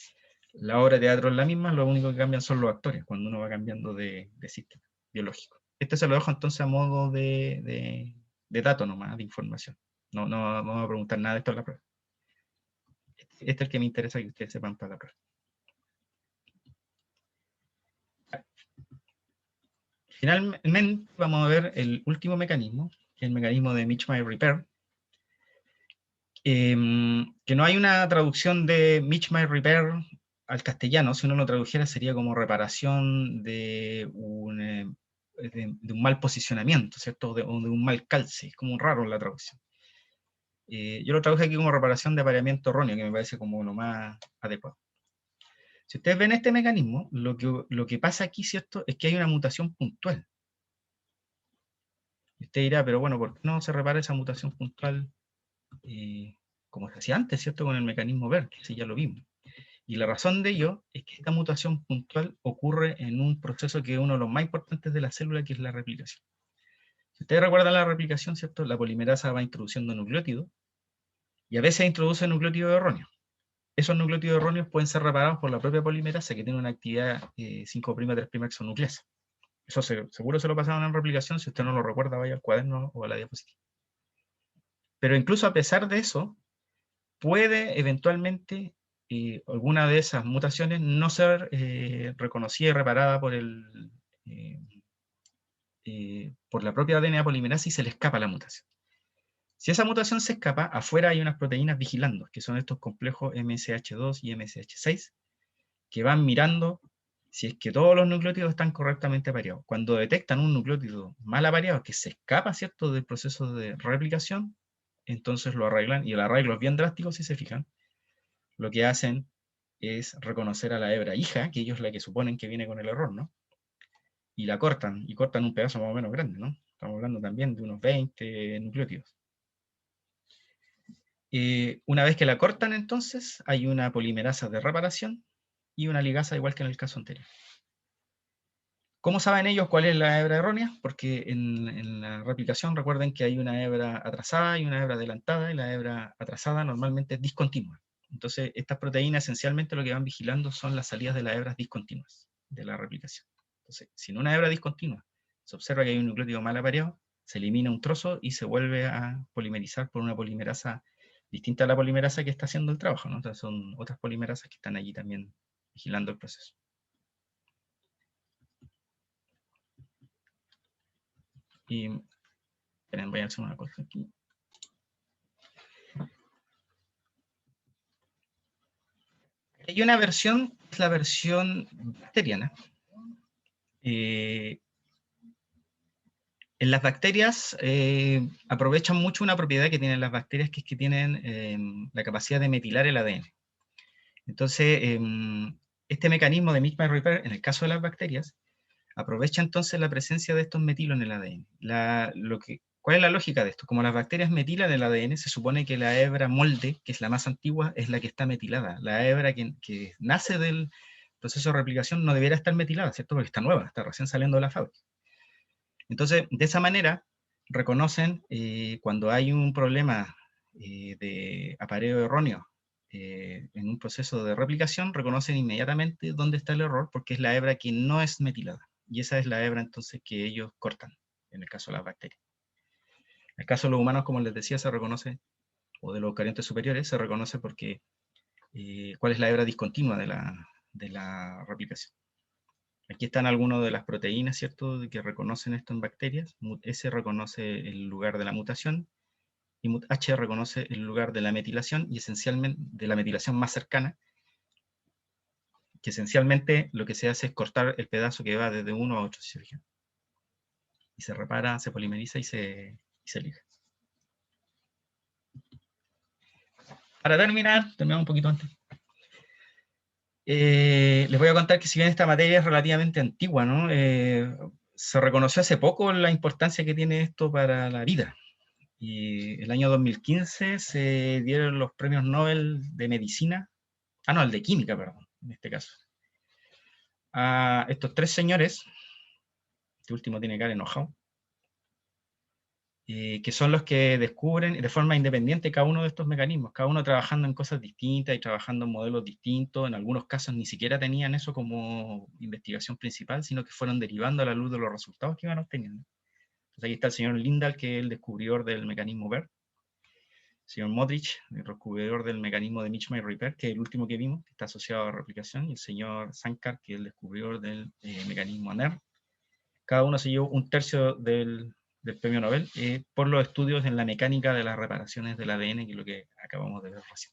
S1: la obra de teatro es la misma, lo único que cambian son los actores, cuando uno va cambiando de sistema biológico. Este se lo dejo entonces a modo de dato nomás, de información. No vamos a preguntar nada de esto en la prueba. Este es el que me interesa que ustedes sepan para la prueba. Finalmente vamos a ver el último mecanismo, que es el mecanismo de Mishmael-Repair, que no hay una traducción de Mishmael-Repair al castellano. Si uno lo tradujera sería como reparación de un mal posicionamiento, ¿cierto? O de un mal calce, es como raro la traducción. Yo lo traduje aquí como reparación de apareamiento erróneo, que me parece como lo más adecuado. Si ustedes ven este mecanismo, lo que pasa aquí, ¿cierto?, es que hay una mutación puntual. Y usted dirá, pero bueno, ¿por qué no se repara esa mutación puntual como se hacía antes, ¿cierto?, con el mecanismo verde, si ya lo vimos? Y la razón de ello es que esta mutación puntual ocurre en un proceso que es uno de los más importantes de la célula, que es la replicación. Si ustedes recuerdan la replicación, ¿cierto?, la polimerasa va introduciendo nucleótidos, y a veces introduce nucleótidos erróneos. esos nucleótidos erróneos pueden ser reparados por la propia polimerasa, que tiene una actividad 5'3' exonucleasa. Eso seguro se lo pasaron en replicación. Si usted no lo recuerda, vaya al cuaderno o a la diapositiva. Pero incluso a pesar de eso, puede eventualmente alguna de esas mutaciones no ser reconocida y reparada por la propia DNA polimerasa y se le escapa la mutación. Si esa mutación se escapa, afuera hay unas proteínas vigilando, que son estos complejos MSH2 y MSH6, que van mirando si es que todos los nucleótidos están correctamente apareados. Cuando detectan un nucleótido mal apareado que se escapa, ¿cierto?, del proceso de replicación, entonces lo arreglan, y el arreglo es bien drástico si se fijan. Lo que hacen es reconocer a la hebra hija, que ellos es la que suponen que viene con el error, ¿no? Y la cortan, y cortan un pedazo más o menos grande, ¿no? Estamos hablando también de unos 20 nucleótidos. Una vez que la cortan, entonces, hay una polimerasa de reparación y una ligasa, igual que en el caso anterior. ¿Cómo saben ellos cuál es la hebra errónea? Porque en la replicación recuerden que hay una hebra atrasada y una hebra adelantada, y la hebra atrasada normalmente es discontinua. Entonces, estas proteínas esencialmente lo que van vigilando son las salidas de las hebras discontinuas de la replicación. Entonces, si en una hebra discontinua se observa que hay un nucleótido mal apareado, se elimina un trozo y se vuelve a polimerizar por una polimerasa distinta a la polimerasa que está haciendo el trabajo, ¿no? Entonces, son otras polimerasas que están allí también vigilando el proceso. Y esperen, voy a hacer una cosa aquí. Hay una versión, es la versión bacteriana. En las bacterias aprovechan mucho una propiedad que tienen las bacterias, que es que tienen la capacidad de metilar el ADN. Entonces, este mecanismo de mix, match, repair, en el caso de las bacterias, aprovecha entonces la presencia de estos metilos en el ADN. ¿Cuál es la lógica de esto? Como las bacterias metilan el ADN, se supone que la hebra molde, que es la más antigua, es la que está metilada. La hebra que nace del proceso de replicación no debería estar metilada, ¿cierto? Porque está nueva, está recién saliendo de la fábrica. Entonces, de esa manera, reconocen cuando hay un problema de apareo erróneo en un proceso de replicación, reconocen inmediatamente dónde está el error, porque es la hebra que no es metilada. Y esa es la hebra entonces que ellos cortan, en el caso de las bacterias. En el caso de los humanos, como les decía, se reconoce, o de los eucariontes superiores, se reconoce porque cuál es la hebra discontinua de la replicación. Aquí están algunas de las proteínas, ¿cierto?, que reconocen esto en bacterias. MUT-S reconoce el lugar de la mutación, y MUT-H reconoce el lugar de la metilación, y esencialmente de la metilación más cercana, que esencialmente lo que se hace es cortar el pedazo que va desde 1 a 8, si se fijan. Y se repara, se polimeriza y se liga. Para terminamos un poquito antes. Les voy a contar que si bien esta materia es relativamente antigua, ¿no? Se reconoció hace poco la importancia que tiene esto para la vida. Y el año 2015 se dieron los premios Nobel de Medicina, no, el de Química, perdón, en este caso, a estos tres señores, este último tiene cara enojado, que son los que descubren de forma independiente cada uno de estos mecanismos, cada uno trabajando en cosas distintas y trabajando en modelos distintos. En algunos casos ni siquiera tenían eso como investigación principal, sino que fueron derivando a la luz de los resultados que iban obteniendo. Entonces aquí está el señor Lindahl, que es el descubridor del mecanismo BER, el señor Modrich, el descubridor del mecanismo de mix, match, repair, que es el último que vimos, que está asociado a replicación, y el señor Sankar, que es el descubridor del mecanismo ANER. Cada uno se llevó 1/3 del premio Nobel por los estudios en la mecánica de las reparaciones del ADN, que es lo que acabamos de ver recién.